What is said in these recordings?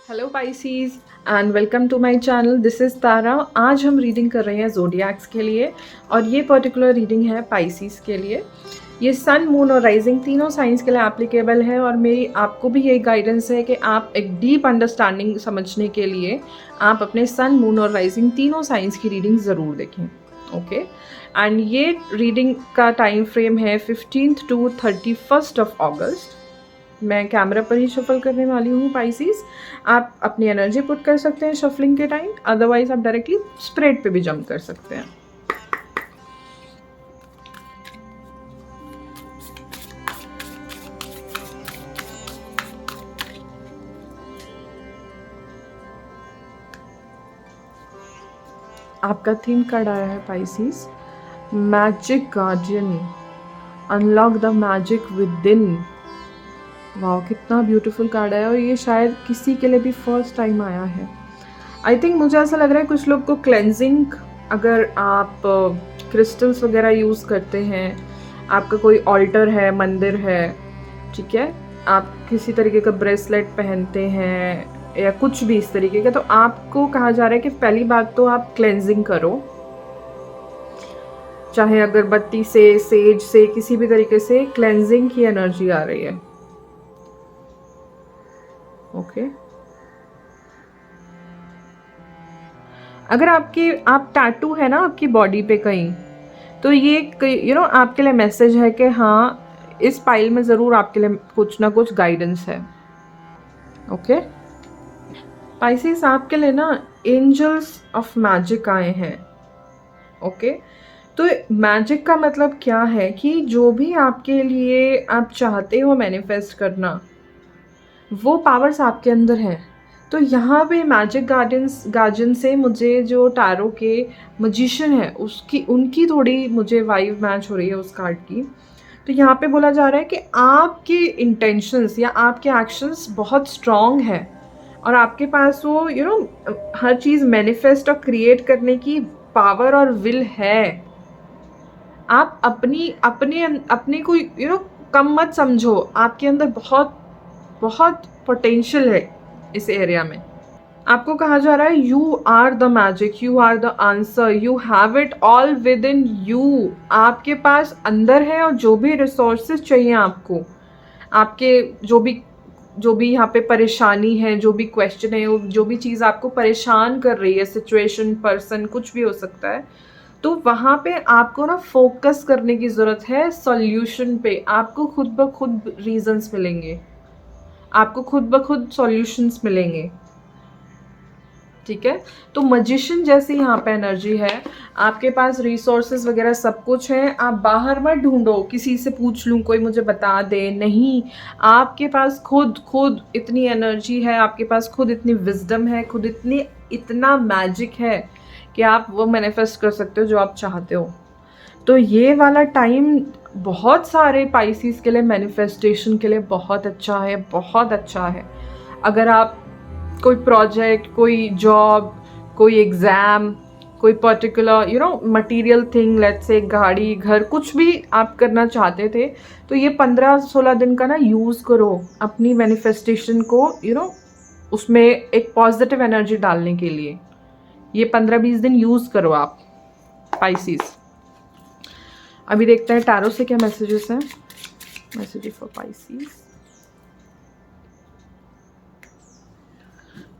Hello Pisces and welcome to my channel. This is Tara. आज हम reading कर रहे हैं ज़ोडिएक्स के लिए और ये पर्टिकुलर रीडिंग है पाइसीज के लिए। ये सन, मून और राइजिंग तीनों साइंस के लिए एप्लीकेबल है और मेरी आपको भी यही गाइडेंस है कि आप एक डीप अंडरस्टैंडिंग समझने के लिए आप अपने सन, मून और राइजिंग तीनों साइंस की रीडिंग ज़रूर देखें। ओके एंड ये रीडिंग का टाइम फ्रेम है 15th to 31st ऑफ अगस्त। मैं कैमरा पर ही शफल करने वाली हूँ पाइसीज। आप अपनी एनर्जी पुट कर सकते हैं शफलिंग के टाइम, अदरवाइज आप डायरेक्टली स्प्रेड पे भी जंप कर सकते हैं। आपका थीम कार्ड आया है Pisces, magic guardian, unlock the magic with in. वाह, कितना ब्यूटीफुल कार्ड है और ये शायद किसी के लिए भी फर्स्ट टाइम आया है। आई थिंक मुझे ऐसा लग रहा है कुछ लोग को क्लेंजिंग, अगर आप क्रिस्टल्स वगैरह यूज़ करते हैं, आपका कोई ऑल्टर है, मंदिर है, ठीक है, आप किसी तरीके का ब्रेसलेट पहनते हैं या कुछ भी इस तरीके का, तो आपको कहा जा रहा है कि पहली बात तो आप क्लेंजिंग करो, चाहे अगरबत्ती से, सेज से, किसी भी तरीके से क्लेंजिंग की एनर्जी आ रही है। ओके अगर आप टैटू है ना आपकी बॉडी पे कहीं, तो ये आपके लिए मैसेज है कि हाँ, इस पाइल में ज़रूर आपके लिए कुछ ना कुछ गाइडेंस है। ओके पाइसेस, आपके लिए ना एंजल्स ऑफ मैजिक आए हैं। ओके तो मैजिक का मतलब क्या है कि जो भी आपके लिए आप चाहते हो मैनिफेस्ट करना, वो पावर्स आपके अंदर हैं। तो यहाँ पे मैजिक गार्जियन से मुझे जो टैरो के मजिशियन है उसकी उनकी थोड़ी मुझे वाइब मैच हो रही है उस कार्ड की। तो यहाँ पे बोला जा रहा है कि आपके इंटेंशंस या आपके एक्शंस बहुत स्ट्रॉन्ग है और आपके पास वो हर चीज़ मैनिफेस्ट और क्रिएट करने की पावर और विल है। आप अपनी अपने अपने को कम मत समझो, आपके अंदर बहुत बहुत पोटेंशियल है इस एरिया में। आपको कहा जा रहा है you are the magic, you are the answer, you have it all within you. आपके पास अंदर है और जो भी रिसोर्सेज चाहिए आपको, आपके जो भी यहाँ पे परेशानी है, जो भी क्वेश्चन है, जो भी चीज़ आपको परेशान कर रही है, सिचुएशन, पर्सन, कुछ भी हो सकता है, तो वहाँ पे आपको ना फोकस करने की ज़रूरत है सॉल्यूशन पे। आपको खुद ब खुद रीजंस मिलेंगे, आपको खुद ब खुद सॉल्यूशंस मिलेंगे, ठीक है। तो मजिशियन जैसी यहाँ पे एनर्जी है, आपके पास रिसोर्सेज वगैरह सब कुछ है। आप बाहर मत ढूंढो किसी से पूछ लूँ कोई मुझे बता दे, नहीं, आपके पास खुद खुद इतनी एनर्जी है, आपके पास खुद इतनी विजडम है, खुद इतना मैजिक है कि आप वो मैनिफेस्ट कर सकते हो जो आप चाहते हो। तो ये वाला टाइम बहुत सारे पाइसीज के लिए मैनिफेस्टेशन के लिए बहुत अच्छा है, बहुत अच्छा है। अगर आप कोई प्रोजेक्ट, कोई जॉब, कोई एग्ज़ाम, कोई particular material thing, let's say गाड़ी, घर, कुछ भी आप करना चाहते थे, तो ये 15-16 दिन का ना यूज़ करो अपनी मैनिफेस्टेशन को उसमें एक पॉजिटिव एनर्जी डालने के लिए। ये 15-20 दिन यूज़ करो आप पाइसीज। अभी देखते हैं टैरो से क्या मैसेजेस हैं। Messages for Pisces.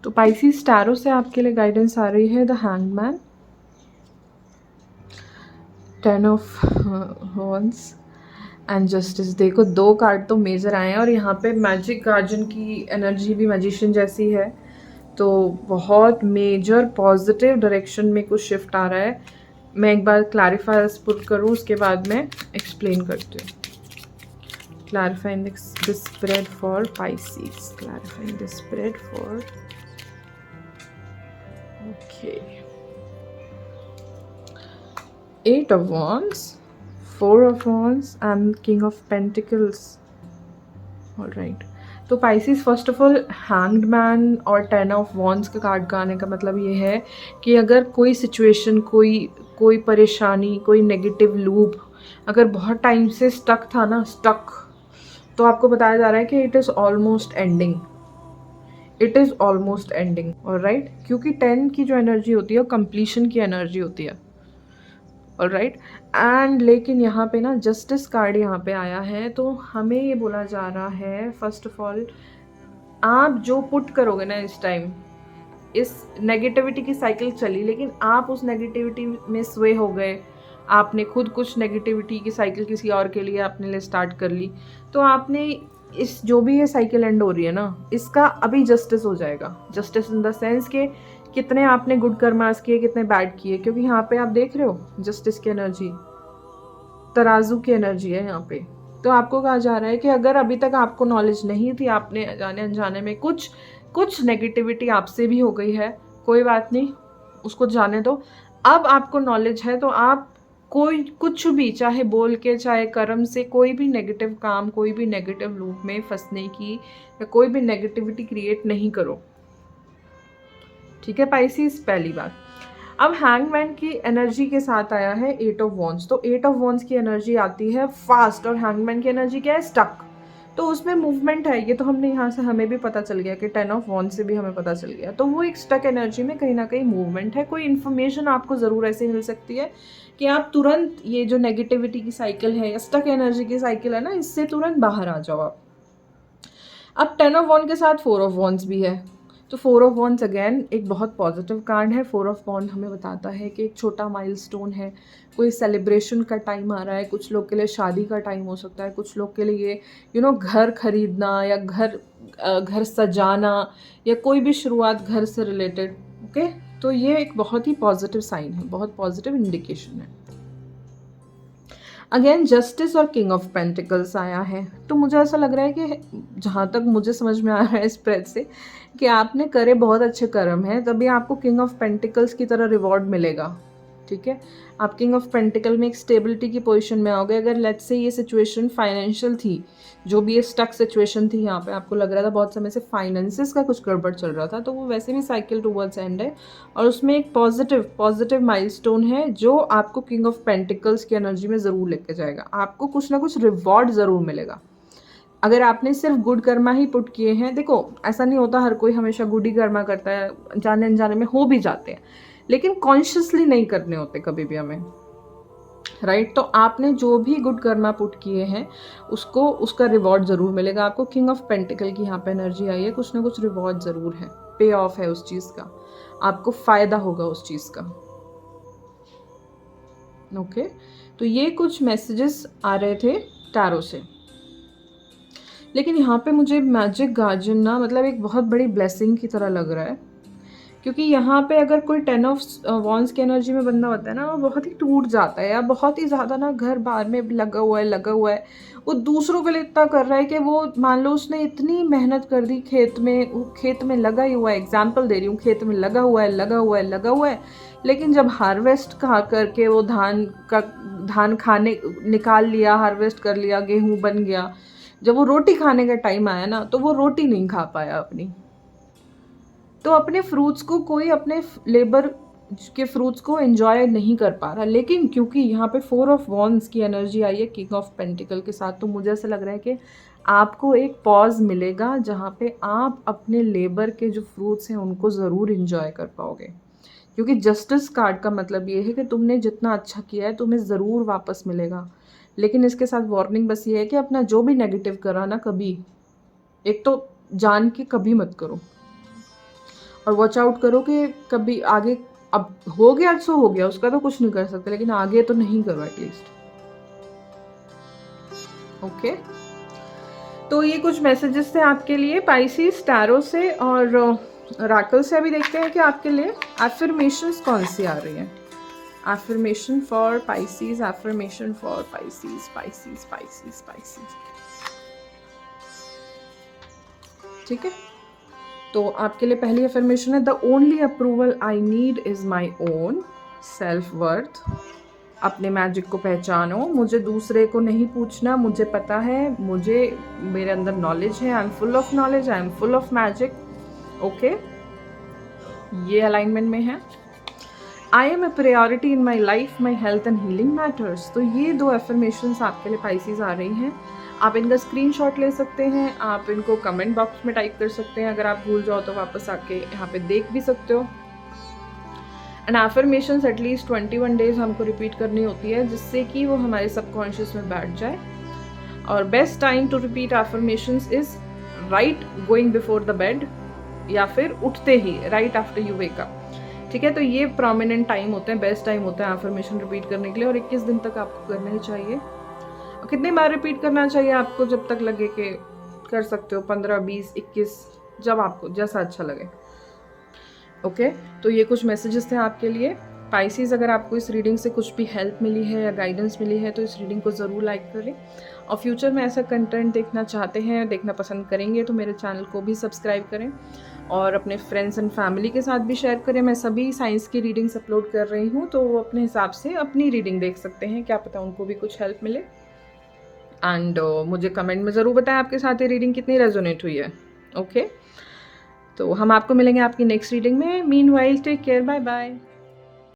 तो पाइसीज टैरो से आपके लिए गाइडेंस आ रही है the hangman, 10 of wands and justice. देखो, दो कार्ड तो मेजर आए हैं और यहाँ पे मैजिक गार्जियन की एनर्जी भी मैजिशियन जैसी है, तो बहुत मेजर पॉजिटिव डायरेक्शन में कुछ शिफ्ट आ रहा है। मैं एक बार क्लैरिफायर्स पुट करूँ, उसके बाद मैं एक्सप्लेन करती हूँ। Clarifying the spread for Pisces. Clarifying the spread for. Okay. 8 of Wands, 4 of Wands and King of Pentacles. All right. तो Pisces first of all hanged man और 10 ऑफ वॉन्ड्स का कार्ड का आने का मतलब ये है कि अगर कोई सिचुएशन, कोई परेशानी, कोई नेगेटिव लूप अगर बहुत टाइम से स्टक था ना, तो आपको बताया जा रहा है कि it is almost ending. It is almost ending, alright, क्योंकि 10 की जो एनर्जी होती है वो कंप्लीशन की एनर्जी होती है, ऑलराइट। एंड लेकिन यहाँ पे ना जस्टिस कार्ड यहाँ पे आया है, तो हमें ये बोला जा रहा है फर्स्ट ऑफ ऑल, आप जो पुट करोगे ना इस टाइम, इस नेगेटिविटी की साइकिल चली, लेकिन आप उस नेगेटिविटी में स्वे हो गए, आपने खुद कुछ नेगेटिविटी की साइकिल किसी और के लिए अपने लिए स्टार्ट कर ली, तो आपने इस जो भी ये साइकिल एंड हो रही है ना, इसका अभी जस्टिस हो जाएगा। जस्टिस इन द सेंस के कितने आपने गुड कर्मास किए, कितने बैड किए, क्योंकि यहाँ पे आप देख रहे हो जस्टिस की एनर्जी, तराजू की एनर्जी है यहाँ पे। तो आपको कहा जा रहा है कि अगर अभी तक आपको नॉलेज नहीं थी, आपने जाने अनजाने में कुछ नेगेटिविटी आपसे भी हो गई है, कोई बात नहीं, उसको जाने दो। अब आपको नॉलेज है तो आप कोई कुछ भी, चाहे बोल के चाहे कर्म से, कोई भी नेगेटिव काम, कोई भी नेगेटिव लूप में फंसने की या कोई भी नेगेटिविटी क्रिएट नहीं करो, ठीक है पाइसिस, पहली बात। अब हैंगमैन की एनर्जी के साथ आया है 8 ऑफ वॉन्ड्स, तो 8 ऑफ वॉन्ड्स की एनर्जी आती है फास्ट, और हैंगमैन की एनर्जी क्या है, स्टक, तो उसमें मूवमेंट है। ये तो हमने यहाँ से हमें भी पता चल गया कि 10 ऑफ वॉन्ड्स से भी हमें पता चल गया, तो वो एक स्टक एनर्जी में कहीं ना कहीं मूवमेंट है। कोई इन्फॉर्मेशन आपको ज़रूर ऐसे मिल सकती है कि आप तुरंत ये जो नेगेटिविटी की साइकिल है या स्टक एनर्जी की साइकिल है ना, इससे तुरंत बाहर आ जाओ आप। अब 10 ऑफ वॉन्ड के साथ 4 ऑफ वॉन्ड्स भी है, तो 4 ऑफ वॉन्ड्स अगेन एक बहुत पॉजिटिव कार्ड है। 4 ऑफ वॉन्ड हमें बताता है कि एक छोटा माइलस्टोन है, कोई सेलिब्रेशन का टाइम आ रहा है, कुछ लोग के लिए शादी का टाइम हो सकता है, कुछ लोग के लिए घर खरीदना या घर सजाना या कोई भी शुरुआत घर से रिलेटेड, ओके। तो ये एक बहुत ही पॉजिटिव साइन है, बहुत पॉजिटिव इंडिकेशन है। अगेन जस्टिस और किंग ऑफ पेंटिकल्स आया है, तो मुझे ऐसा लग रहा है कि जहाँ तक मुझे समझ में आ रहा है स्प्रेड से, कि आपने करे बहुत अच्छे कर्म हैं, तभी आपको किंग ऑफ पेंटिकल्स की तरह रिवॉर्ड मिलेगा, ठीक है। आप किंग ऑफ पेंटिकल में एक स्टेबिलिटी की पोजीशन में आओगे। अगर लेट्स से ये सिचुएशन फाइनेंशियल थी, जो भी ये स्टक सिचुएशन थी, यहाँ पे आपको लग रहा था बहुत समय से फाइनेंसिस का कुछ गड़बड़ चल रहा था, तो वो वैसे भी साइकिल टूवर्ड्स एंड है, और उसमें एक पॉजिटिव माइलस्टोन है जो आपको किंग ऑफ पेंटिकल्स की एनर्जी में ज़रूर लेके जाएगा। आपको कुछ ना कुछ रिवॉर्ड ज़रूर मिलेगा अगर आपने सिर्फ गुड कर्मा ही पुट किए हैं। देखो ऐसा नहीं होता, हर कोई हमेशा गुड ही कर्मा करता है, जाने अनजाने में हो भी जाते हैं, लेकिन कॉन्शियसली नहीं करने होते कभी भी हमें, राइट। तो आपने जो भी गुड कर्मा पुट किए हैं उसको, उसका रिवॉर्ड ज़रूर मिलेगा आपको। किंग ऑफ पेंटिकल की यहाँ पे एनर्जी आई है, कुछ ना कुछ रिवॉर्ड ज़रूर है, पे ऑफ है उस चीज़ का, आपको फ़ायदा होगा उस चीज़ का, ओके। तो ये कुछ मैसेजेस आ रहे थे टैरो से, लेकिन यहाँ पे मुझे मैजिक गार्जियन ना मतलब एक बहुत बड़ी ब्लेसिंग की तरह लग रहा है, क्योंकि यहाँ पे अगर कोई 10 ऑफ वॉन्ड्स की एनर्जी में बंदा होता है ना, वो बहुत ही टूट जाता है या बहुत ही ज़्यादा ना घर बार में लगा हुआ है, वो दूसरों के लिए इतना कर रहा है कि वो मान लो उसने इतनी मेहनत कर दी, खेत में लगा ही हुआ है, एग्जाम्पल दे रही हूँ, खेत में लगा हुआ है, लेकिन जब हार्वेस्ट करके वो धान खाने निकाल लिया, हार्वेस्ट कर लिया, गेहूँ बन गया, जब वो रोटी खाने का टाइम आया ना, तो वो रोटी नहीं खा पाया अपनी। तो अपने फ्रूट्स को, कोई अपने लेबर के फ्रूट्स को एंजॉय नहीं कर पा रहा, लेकिन क्योंकि यहाँ पे 4 ऑफ वॉन्ड्स की एनर्जी आई है किंग ऑफ पेंटिकल के साथ, तो मुझे ऐसा लग रहा है कि आपको एक पॉज मिलेगा जहाँ पे आप अपने लेबर के जो फ्रूट्स हैं उनको ज़रूर एंजॉय कर पाओगे, क्योंकि जस्टिस कार्ड का मतलब ये है कि तुमने जितना अच्छा किया है तुम्हें ज़रूर वापस मिलेगा। लेकिन इसके साथ वार्निंग बस ये है कि अपना जो भी नेगेटिव करा ना, कभी एक तो जान के कभी मत करो, और वॉच आउट करो कि कभी आगे, अब हो गया सो हो गया, उसका तो कुछ नहीं कर सकते, लेकिन आगे तो नहीं करो एटलीस्ट, ओके। तो ये कुछ मैसेजेस थे आपके लिए पाइसिस टैरो से और राकल से। अभी देखते हैं कि आपके लिए एफर्मेशंस कौन सी आ रही हैं। Affirmation for Pisces, affirmation for Pisces, Pisces Pisces Pisces, ठीक है। तो आपके लिए पहली अफर्मेशन है, the only approval I need is my own self worth. अपने मैजिक को पहचानो, मुझे दूसरे को नहीं पूछना, मुझे पता है, मेरे अंदर नॉलेज है, I am full of knowledge, I am full of magic, okay. ये अलाइनमेंट में है। I am a priority in my life, my health and healing matters. तो ये 2 एफर्मेशंस आपके लिए पाइसिस आ रही हैं। आप इनका स्क्रीनशॉट ले सकते हैं, आप इनको कमेंट बॉक्स में टाइप कर सकते हैं, अगर आप भूल जाओ तो वापस आके यहाँ पे देख भी सकते हो। एंड एफर्मेशंस एटलीस्ट 21 डेज हमको रिपीट करनी होती है, जिससे कि वो हमारे सबकॉन्शियस में बैठ जाए। और best time to repeat affirmations is right going before the bed, या फिर उठते ही right after you wake up. ठीक है, तो ये प्रोमिनेंट टाइम होते हैं, बेस्ट टाइम होता है एफर्मेशन रिपीट करने के लिए, और 21 दिन तक आपको करना ही चाहिए। और कितनी बार रिपीट करना चाहिए आपको? जब तक लगे कि कर सकते हो, 15, 20, 21, जब आपको जैसा अच्छा लगे। ओके, तो ये कुछ मैसेजेस थे आपके लिए। पाइसिस, अगर आपको इस रीडिंग से कुछ भी हेल्प मिली है या गाइडेंस मिली है तो इस रीडिंग को ज़रूर लाइक करें, और फ्यूचर में ऐसा कंटेंट देखना चाहते हैं, देखना पसंद करेंगे तो मेरे चैनल को भी सब्सक्राइब करें और अपने फ्रेंड्स एंड फैमिली के साथ भी शेयर करें। मैं सभी साइंस की रीडिंग्स अपलोड कर रही हूँ, तो वो अपने हिसाब से अपनी रीडिंग देख सकते हैं, क्या पता उनको भी कुछ हेल्प मिले। एंड मुझे कमेंट में ज़रूर बताएं आपके साथ ये रीडिंग कितनी रेजोनेट हुई है। ओके, तो हम आपको मिलेंगे आपकी नेक्स्ट रीडिंग में। Meanwhile take care, bye bye.